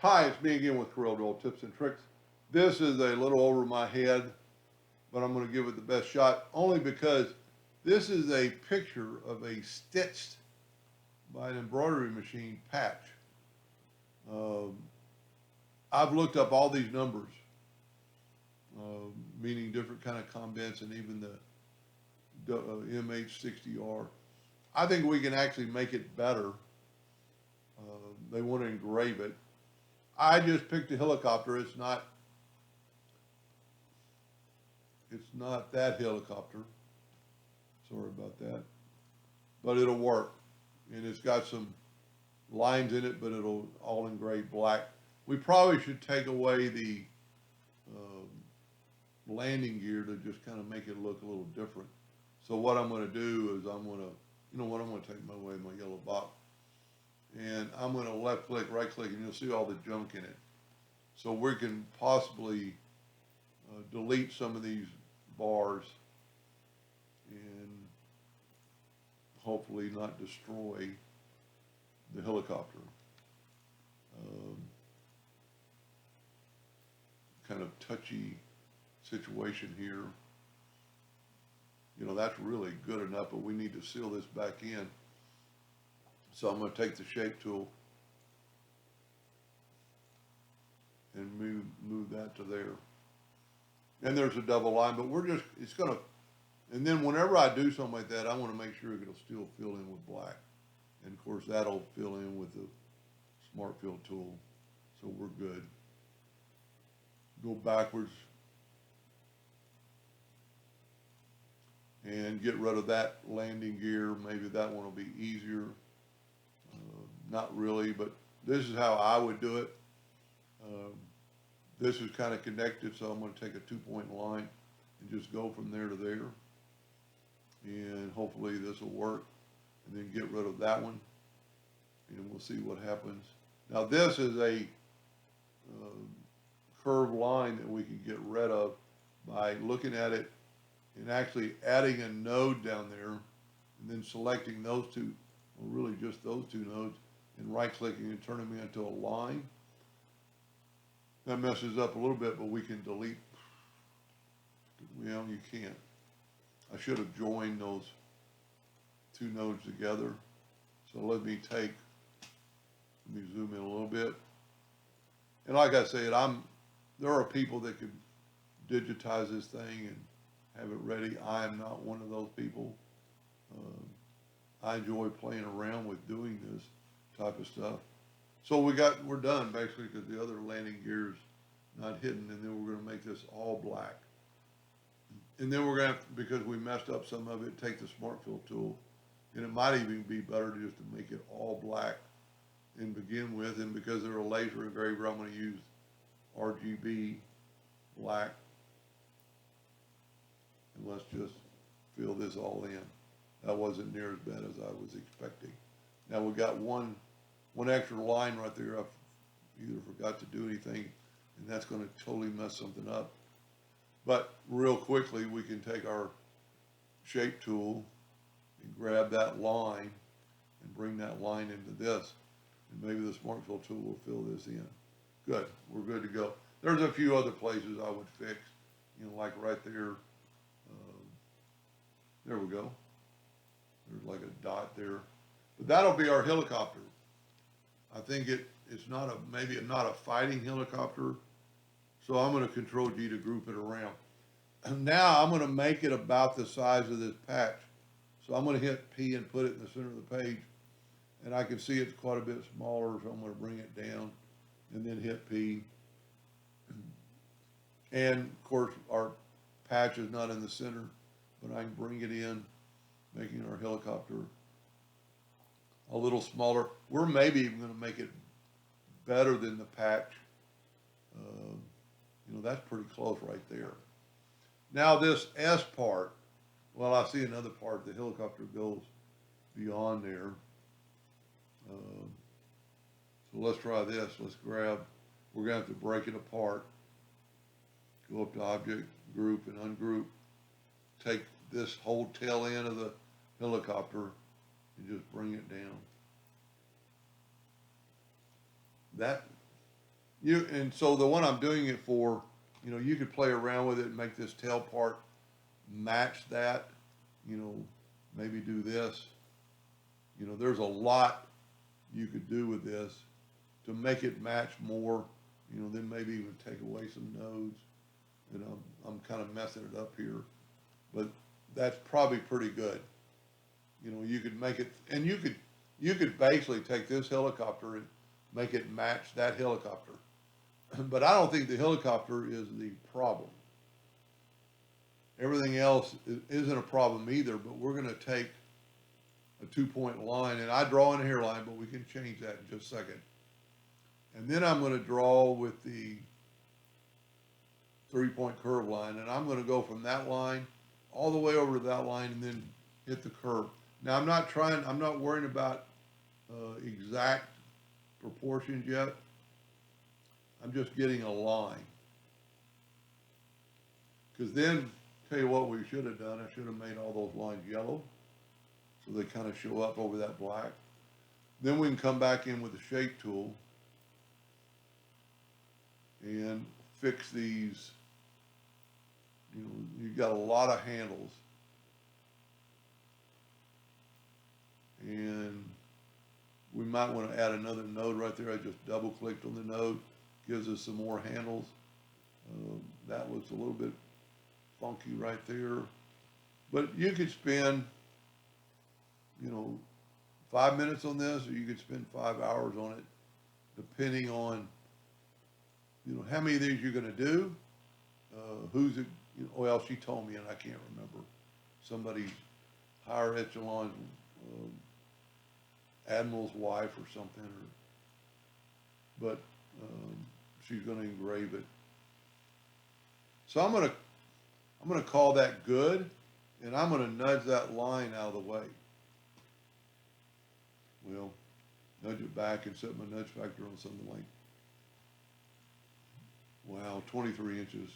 Hi, it's me again with Corel Tips and Tricks. This is a little over my head, but I'm going to give it the best shot only because this is a picture of a stitched by an embroidery machine patch. Um, I've looked up all these numbers, meaning different kind of comments and even the MH60R. I think we can actually make it better. They want to engrave it. I just picked a helicopter. It's not that helicopter. Sorry about that. But it'll work. And it's got some lines in it, but it'll all engrave black. We probably should take away the landing gear to just kind of make it look a little different. So what I'm going to do is I'm going to take my yellow box. And I'm going to left click, right click, and you'll see all the junk in it. So we can possibly delete some of these bars and hopefully not destroy the helicopter. Kind of touchy situation here. That's really good enough, but we need to seal this back in. So I'm going to take the shape tool and move that to there. And there's a double line, but and then whenever I do something like that, I want to make sure it'll still fill in with black. And of course that'll fill in with the Smart Fill tool. So we're good. Go backwards and get rid of that landing gear. Maybe that one will be easier. Not really, but this is how I would do it. This is kind of connected, so I'm going to take a 2-point line and just go from there to there. And hopefully this will work. And then get rid of that one. And we'll see what happens. Now this is a curved line that we can get rid of by looking at it and actually adding a node down there and then selecting those two, or really just those two nodes, and right-clicking and turning them into a line. That messes up a little bit, but we can delete. You can't. I should have joined those two nodes together. So let me zoom in a little bit. And like I said, there are people that could digitize this thing and have it ready. I am not one of those people. I enjoy playing around with doing this type of stuff. So we're done basically because the other landing gear is not hidden, and then we're going to make this all black. And then we're going to, because we messed up some of it, take the Smart Fill tool, and it might even be better just to make it all black and begin with. And because they're a laser engraver, I'm going to use RGB black. And let's just fill this all in. That wasn't near as bad as I was expecting. Now we got one extra line right there. I've either forgot to do anything, and that's going to totally mess something up. But real quickly, we can take our shape tool and grab that line and bring that line into this. And maybe the Smart Fill tool will fill this in. Good, we're good to go. There's a few other places I would fix, like right there. There we go. There's like a dot there. But that'll be our helicopter. I think it's maybe not a fighting helicopter. So I'm going to Control G to group it around. And now I'm going to make it about the size of this patch. So I'm going to hit P and put it in the center of the page. And I can see it's quite a bit smaller, so I'm going to bring it down and then hit P. And of course our patch is not in the center, but I can bring it in, making our helicopter a little smaller. We're maybe even going to make it better than the patch. That's pretty close right there. Now this S part, well, I see another part. The helicopter goes beyond there. So let's try this. We're going to have to break it apart. Go up to Object, Group, and Ungroup. Take this whole tail end of the helicopter and just bring it down. That And so the one I'm doing it for, you could play around with it and make this tail part match that, you know, maybe do this. There's a lot you could do with this to make it match more, then maybe even take away some nodes. I'm kind of messing it up here, but that's probably pretty good. You could make it, and you could basically take this helicopter and make it match that helicopter. But I don't think the helicopter is the problem. Everything else isn't a problem either, but we're going to take a 2-point line, and I draw in a hairline, but we can change that in just a second. And then I'm going to draw with the 3-point curve line, and I'm going to go from that line all the way over to that line and then hit the curve. Now I'm not worrying about exact proportions yet. I'm just getting a line. Because then, tell you what we should have done, I should have made all those lines yellow so they kind of show up over that black. Then we can come back in with the shape tool and fix these. You've got a lot of handles. And we might want to add another node right there. I just double clicked on the node, gives us some more handles. That was a little bit funky right there. But you could spend, 5 minutes on this, or you could spend 5 hours on it, depending on, how many of these you're going to do, who's it, well, she told me, and I can't remember, somebody's higher echelon, admiral's wife or something, but she's going to engrave it. So I'm going to call that good, and I'm going to nudge that line out of the way. Well, nudge it back and set my nudge factor on something like, 23 inches.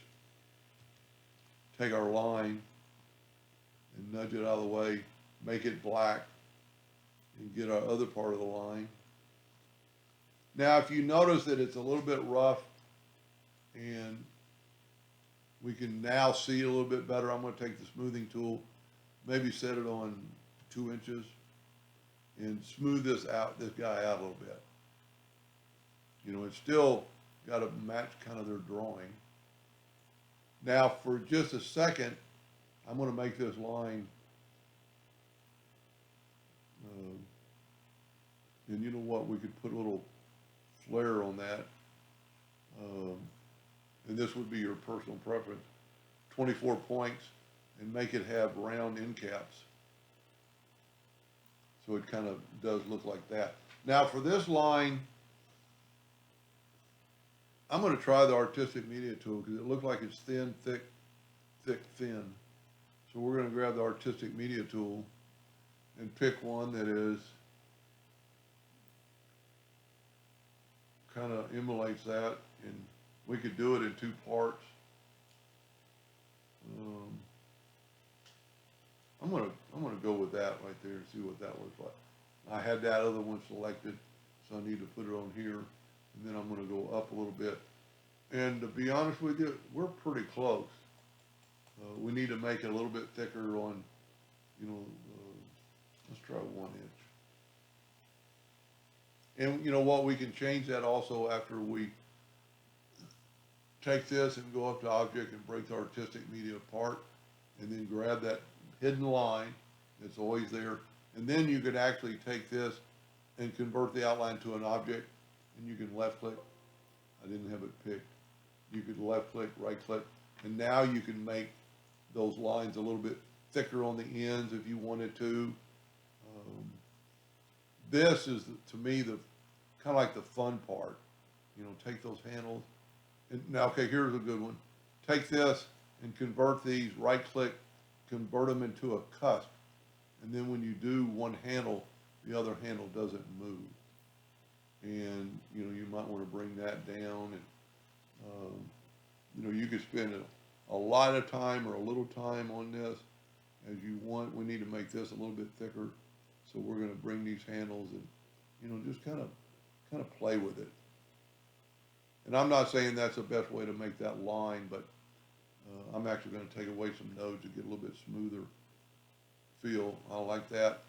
Take our line and nudge it out of the way, make it black, and get our other part of the line. Now, if you notice that it's a little bit rough, and we can now see a little bit better, I'm going to take the smoothing tool, maybe set it on 2 inches, and smooth this guy out a little bit. It's still got to match kind of their drawing. Now, for just a second, I'm going to make this line, and you know what, we could put a little flare on that, and this would be your personal preference, 24 points, and make it have round end caps. So it kind of does look like that. Now for this line, I'm going to try the artistic media tool because it looks like it's thin, thick, thick, thin. So we're going to grab the artistic media tool and pick one that is kind of emulates that, and we could do it in 2 parts. I'm gonna go with that right there and see what that looks like. I had that other one selected, so I need to put it on here, and then I'm gonna go up a little bit. And to be honest with you, we're pretty close. We need to make it a little bit thicker on, let's try 1 inch. And you know what, we can change that also after we take this and go up to object and break the artistic media apart, and then grab that hidden line that's always there. And then you could actually take this and convert the outline to an object, and you can left click. I didn't have it picked. You could left click, right click, and now you can make those lines a little bit thicker on the ends if you wanted to. This is, to me, the kind of like the fun part. Take those handles. And now, okay, here's a good one. Take this and convert these, right click, convert them into a cusp. And then when you do one handle, the other handle doesn't move. And, you might want to bring that down. And, you could spend a lot of time or a little time on this as you want. We need to make this a little bit thicker. So we're going to bring these handles and, just kind of play with it. And I'm not saying that's the best way to make that line, but I'm actually going to take away some nodes to get a little bit smoother feel. I like that.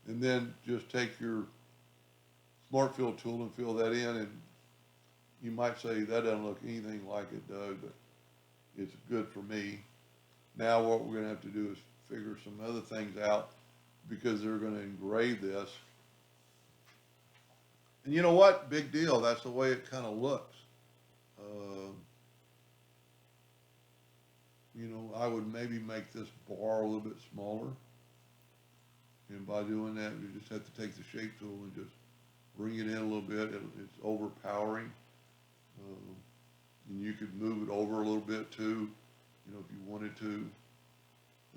And then just take your Smart Fill tool and fill that in, and you might say that doesn't look anything like it does, but it's good for me. Now what we're going to have to do is figure some other things out, because they're going to engrave this. And you know what? Big deal. That's the way it kind of looks. You know, I would maybe make this bar a little bit smaller. And by doing that, you just have to take the shape tool and just bring it in a little bit. It's overpowering. And you could move it over a little bit too, you know, if you wanted to.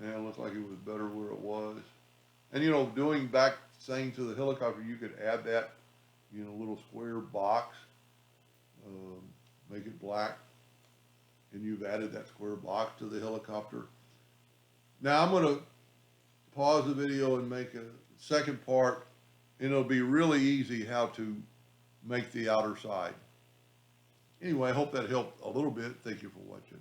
And it looked like it was better where it was. And you know, saying to the helicopter, you could add that, you know, little square box, make it black, and you've added that square box to the helicopter. Now I'm going to pause the video and make a second part, and it'll be really easy how to make the outer side. Anyway, I hope that helped a little bit. Thank you for watching.